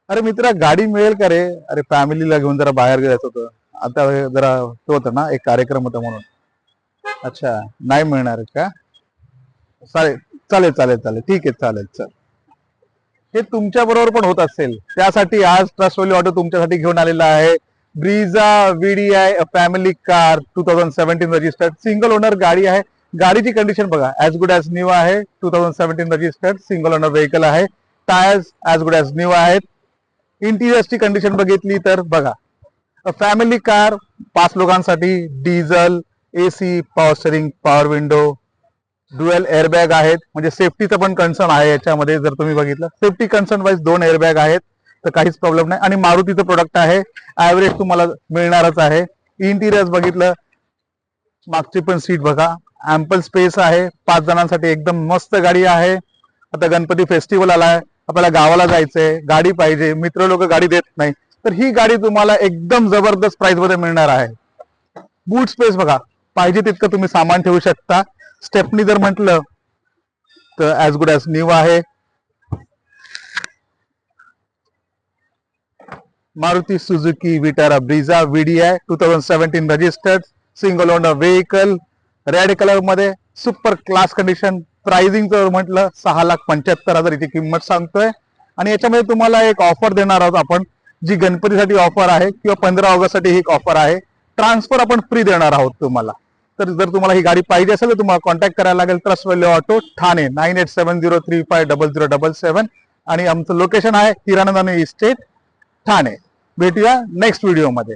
अरे मित्रा, गाडी मिळेल का रे? अरे फॅमिलीला घेऊन जरा बाहेर जायचं होतं. आता जरा तो होता ना, एक कार्यक्रम होता म्हणून. अच्छा, नाही मिळणार का? चालेल चालेल चालेल चालेल, ठीक आहे, चालेल चल. हे तुमच्या बरोबर पण होत असेल, त्यासाठी आज ट्रस्टवली ऑटो तुमच्यासाठी घेऊन आलेला आहे. ब्रीझा VDI family car 2017 registered single owner गाडी आहे. गाडीची कंडिशन बघा, ऍज गुड ऍज न्यू आहे. 2017 रजिस्टर्ड सिंगल ओनर व्हेकल आहे. Tyres as good as new आहेत. इंटिरियर्सची कंडिशन बघितली तर बघा, फॅमिली कार 5 लोकांसाठी, diesel, AC, power steering, power window, dual airbag आहेत. म्हणजे सेफ्टीचं पण कन्सर्न आहे याच्यामध्ये. जर तुम्ही बघितलं, सेफ्टी कन्सर्न वाईज 2 एअरबॅग आहेत, तर काहीच प्रॉब्लेम नाही. आणि मारुतीचं प्रोडक्ट आहे, ऍव्हरेज तुम्हाला मिळणारच आहे. इंटिरियर्स बघितलं, मागची पण सीट बघा, अँपल स्पेस आहे. 5 जणांसाठी एकदम मस्त गाडी आहे. आता गणपती फेस्टिवल आलाय, आपल्याला गावाला जायचंय, गाडी पाहिजे, मित्र लोक गाडी देत नाही, तर ही गाडी तुम्हाला एकदम जबरदस्त प्राइस मध्ये मिळणार आहे. बूट स्पेस बघा, पाहिजे तितकं तुम्ही सामान ठेवू शकता. स्टेपनी जर म्हटलं तर ऍज गुड ऍज न्यू आहे. Maruti Suzuki Vitara Brezza VDI 2017 registered single owner vehicle, red colour मध्ये, सुपर क्लास कंडिशन. प्राइसिंग जर म्हटलं 6,75,000 याची किंमत सांगतोय. आणि याच्यामध्ये तुम्हाला एक ऑफर देणार आहोत आपण, जी गणपतीसाठी ऑफर आहे किंवा 15 ऑगस्ट साठी ही ऑफर आहे. ट्रान्सफर आपण फ्री देणार आहोत तुम्हाला. तर जर तुम्हाला ही गाडी पाहिजे असेल तर तुम्हाला कॉन्टॅक्ट करायला लागेल ट्रस्टवली ऑटो, ठाणे 9870350077. आणि आमचं लोकेशन आहे हिरानंदानी इस्टेट, ठाणे. भेटूया नेक्स्ट व्हिडिओमध्ये.